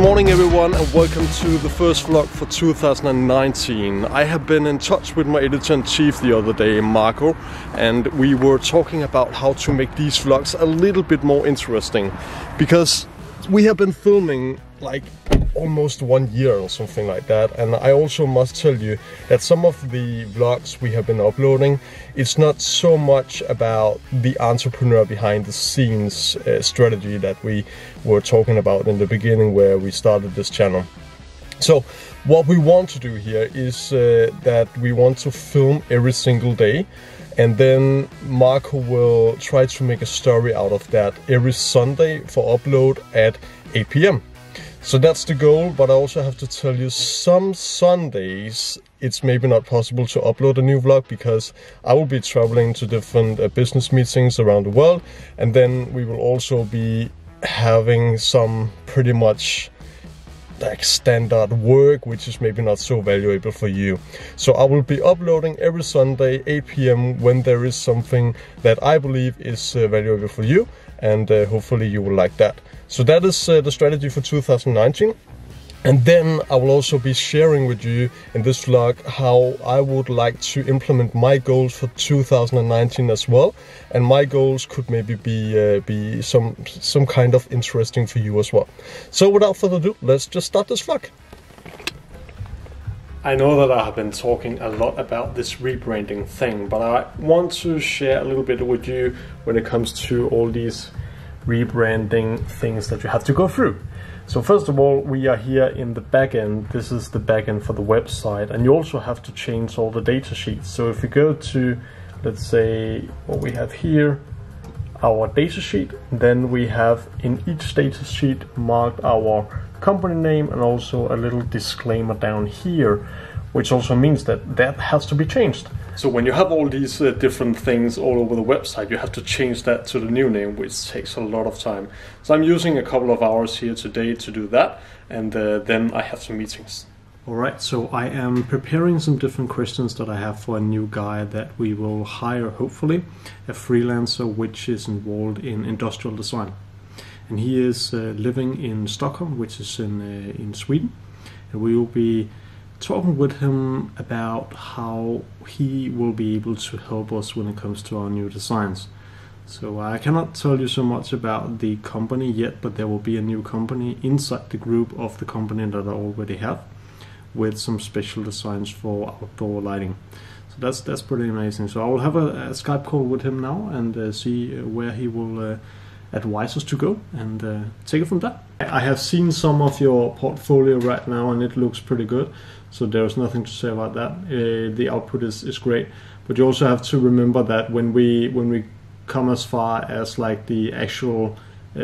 morning everyone and welcome to the first vlog for 2019. I have been in touch with my editor-in-chief the other day, Marco, and we were talking about how to make these vlogs a little bit more interesting, because we have been filming like almost 1 year or something like that, and I also must tell you that some of the vlogs we have been uploading, it's not so much about the entrepreneur behind the scenes strategy that we were talking about in the beginning where we started this channel. So what we want to do here is that we want to film every single day, and then Marco will try to make a story out of that every Sunday for upload at 8 p.m. So that's the goal, but I also have to tell you, some Sundays it's maybe not possible to upload a new vlog because I will be traveling to different business meetings around the world, and then we will also be having some pretty much like standard work, which is maybe not so valuable for you. So I will be uploading every Sunday 8 p.m. when there is something that I believe is valuable for you, and hopefully you will like that. So that is the strategy for 2019. And then I will also be sharing with you in this vlog how I would like to implement my goals for 2019 as well. And my goals could maybe be some kind of interesting for you as well. So without further ado, let's just start this vlog. I know that I have been talking a lot about this rebranding thing, but I want to share a little bit with you when it comes to all these rebranding things that you have to go through. So first of all, we are here in the backend. This is the backend for the website, and you also have to change all the data sheets. So if you go to, let's say, what we have here, our data sheet, then we have in each data sheet marked our company name and also a little disclaimer down here, which also means that that has to be changed. So when you have all these different things all over the website, you have to change that to the new name, which takes a lot of time. So I'm using a couple of hours here today to do that, and then I have some meetings. Alright, so I am preparing some different questions that I have for a new guy that we will hire, hopefully, a freelancer which is involved in industrial design. And he is living in Stockholm, which is in Sweden, and we will be talking with him about how he will be able to help us when it comes to our new designs. So I cannot tell you so much about the company yet, but there will be a new company inside the group of the company that I already have, with some special designs for outdoor lighting. So that's pretty amazing. So I will have a Skype call with him now and see where he will advise us to go, and take it from there. I have seen some of your portfolio right now and it looks pretty good, so there's nothing to say about that. The output is great, but you also have to remember that when we come as far as like the actual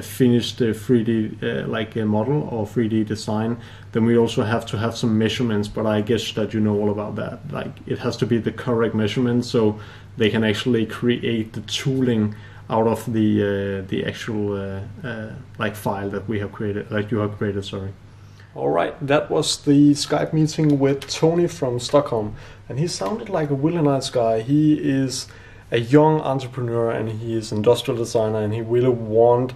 finished 3D like a model or 3D design, then we also have to have some measurements, but I guess that you know all about that. Like, it has to be the correct measurement so they can actually create the tooling out of the actual like file that we have created, like you have created, sorry. Alright, that was the Skype meeting with Tony from Stockholm, and he sounded like a really nice guy. He is a young entrepreneur and he is industrial designer, and he really want,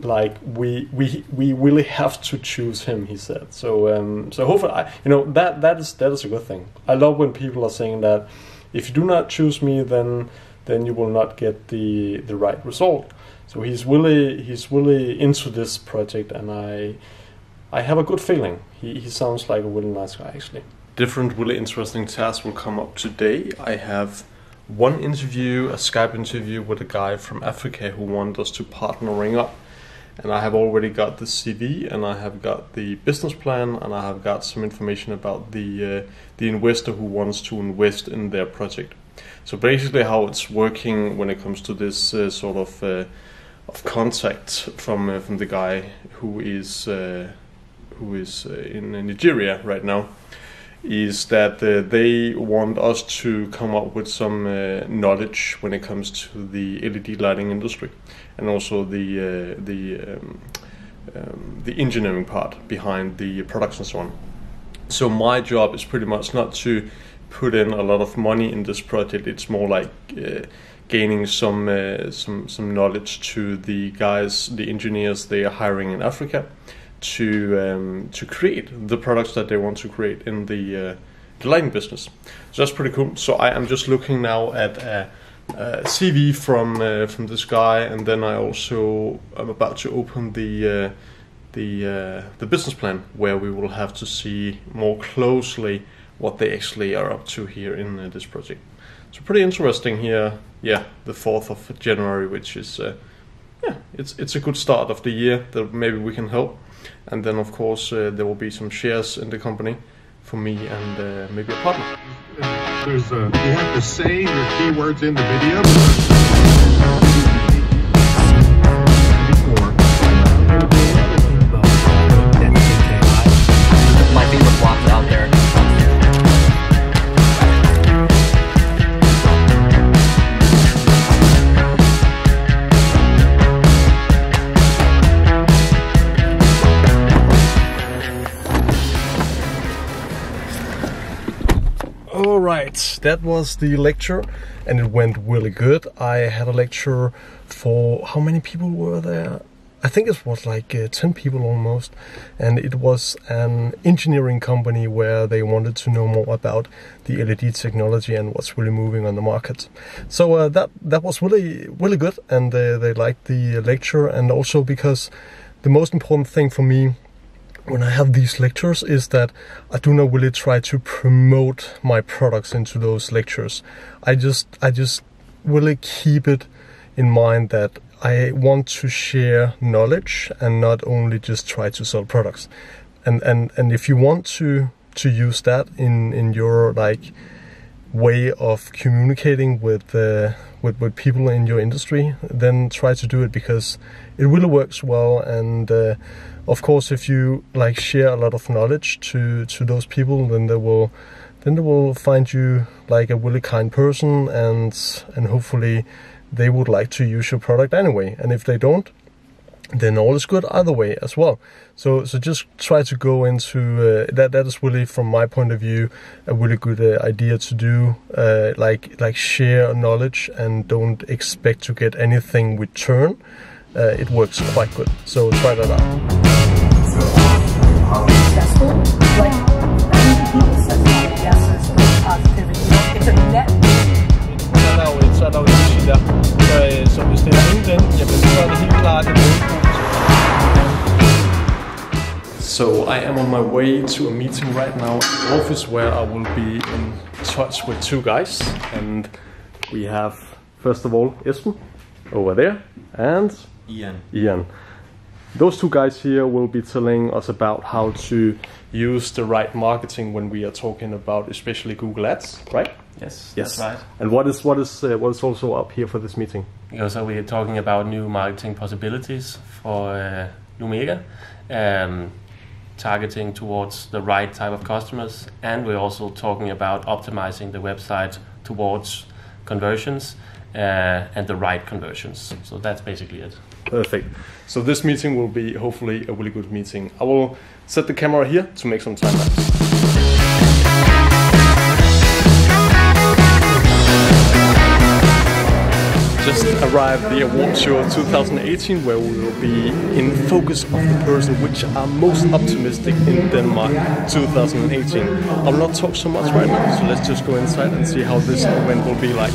like, we really have to choose him, he said. So so hopefully, you know, that is a good thing. I love when people are saying that if you do not choose me, then you will not get the right result. So he's really into this project, and I have a good feeling. He sounds like a really nice guy, actually. Different really interesting tasks will come up today. I have one interview, a Skype interview with a guy from Africa who wants us to partnering up. And I have already got the CV, and I have got the business plan, and I have got some information about the investor who wants to invest in their project. So basically how it's working when it comes to this sort of contact from the guy who is in Nigeria right now, is that they want us to come up with some knowledge when it comes to the LED lighting industry, and also the engineering part behind the products and so on. So my job is pretty much not to put in a lot of money in this project. It's more like gaining some knowledge to the guys, the engineers they are hiring in Africa, to create the products that they want to create in the lighting business. So that's pretty cool. So I am just looking now at a CV from this guy, and then I also am about to open the business plan, where we will have to see more closely what they actually are up to here in this project. So pretty interesting here. Yeah, the 4th of January, which is it's a good start of the year that maybe we can help. And then of course there will be some shares in the company for me and maybe a partner. There's you have to say your keywords in the video. My finger flopped out there. Alright, that was the lecture and it went really good. I had a lecture for, how many people were there? I think it was like 10 people almost, and it was an engineering company where they wanted to know more about the LED technology and what's really moving on the market. So that was really good, and they liked the lecture, and also because the most important thing for me when I have these lectures is that I do not really try to promote my products into those lectures. I just really keep it in mind that I want to share knowledge and not only just try to sell products. And if you want to use that in your like way of communicating with people in your industry, then try to do it, because it really works well. And of course, if you like share a lot of knowledge to those people, then they will find you like a really kind person, and hopefully they would like to use your product anyway. And if they don't, then all is good either way as well. So just try to go into that is really, from my point of view, a really good idea to do, like share knowledge and don't expect to get anything return. It works quite good, so try that out. Successful, like 90 people said that, yes, there's positivity. It's a net. Så er der jo et easy der. Så hvis det er ingen den, jamen så er det helt klart det. So I am on my way to a meeting right now at the office, where I will be in touch with two guys, and we have, first of all, Esben over there and Ian. Those two guys here will be telling us about how to use the right marketing when we are talking about especially Google Ads, right? Yes, that's right. And what is also up here for this meeting? So we are talking about new marketing possibilities for Lumega, targeting towards the right type of customers, and we're also talking about optimizing the website towards conversions and the right conversions. So that's basically it. Perfect. So this meeting will be hopefully a really good meeting. I will set the camera here to make some time lapse. Just arrived the award show 2018, where we will be in focus of the person which are most optimistic in Denmark 2018. I will not talk so much right now, so let's just go inside and see how this event will be like.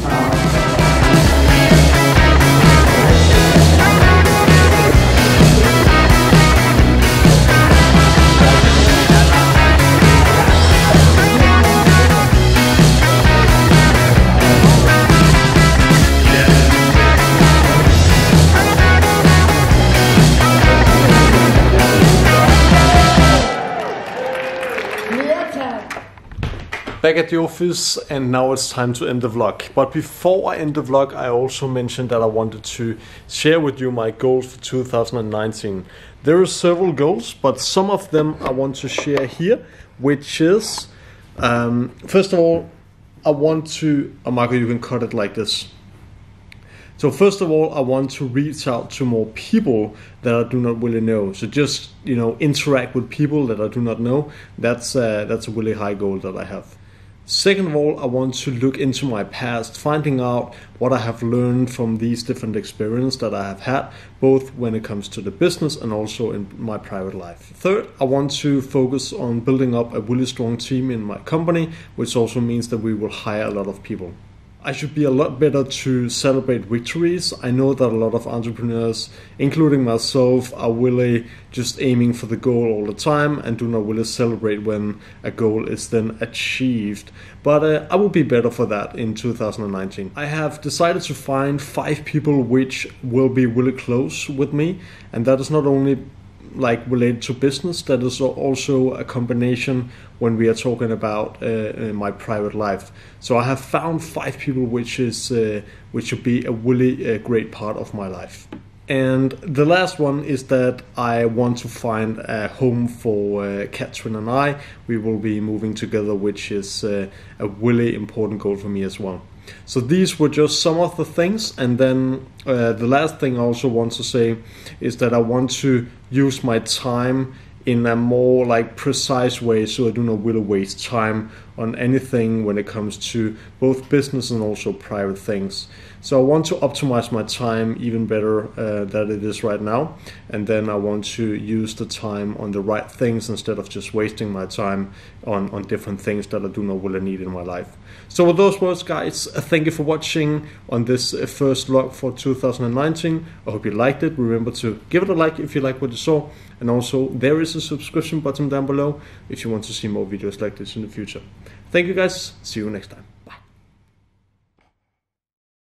Back at the office, and now it's time to end the vlog. But before I end the vlog, I also mentioned that I wanted to share with you my goals for 2019. There are several goals, but some of them I want to share here, which is, first of all, I want to, Marco, you can cut it like this. So first of all, I want to reach out to more people that I do not really know. So just, interact with people that I do not know. That's a really high goal that I have. Second of all, I want to look into my past, finding out what I have learned from these different experiences that I have had, both when it comes to the business and also in my private life. Third, I want to focus on building up a really strong team in my company, which also means that we will hire a lot of people. I should be a lot better to celebrate victories. I know that a lot of entrepreneurs, including myself, are really just aiming for the goal all the time and do not really celebrate when a goal is then achieved. But I will be better for that in 2019. I have decided to find 5 people which will be really close with me, and that is not only like related to business, that is also a combination when we are talking about my private life. So I have found 5 people which should be a really great part of my life. And the last one is that I want to find a home for Catherine and I. We will be moving together, which is a really important goal for me as well. So these were just some of the things, and then the last thing I also want to say is that I want to use my time in a more like precise way, so I do not really waste time on anything when it comes to both business and also private things. So I want to optimize my time even better than it is right now, and then I want to use the time on the right things instead of just wasting my time on different things that I do not really need in my life. So with those words, guys, thank you for watching on this first vlog for 2019. I hope you liked it. Remember to give it a like if you like what you saw, and also there is a subscription button down below if you want to see more videos like this in the future. Thank you guys, see you next time.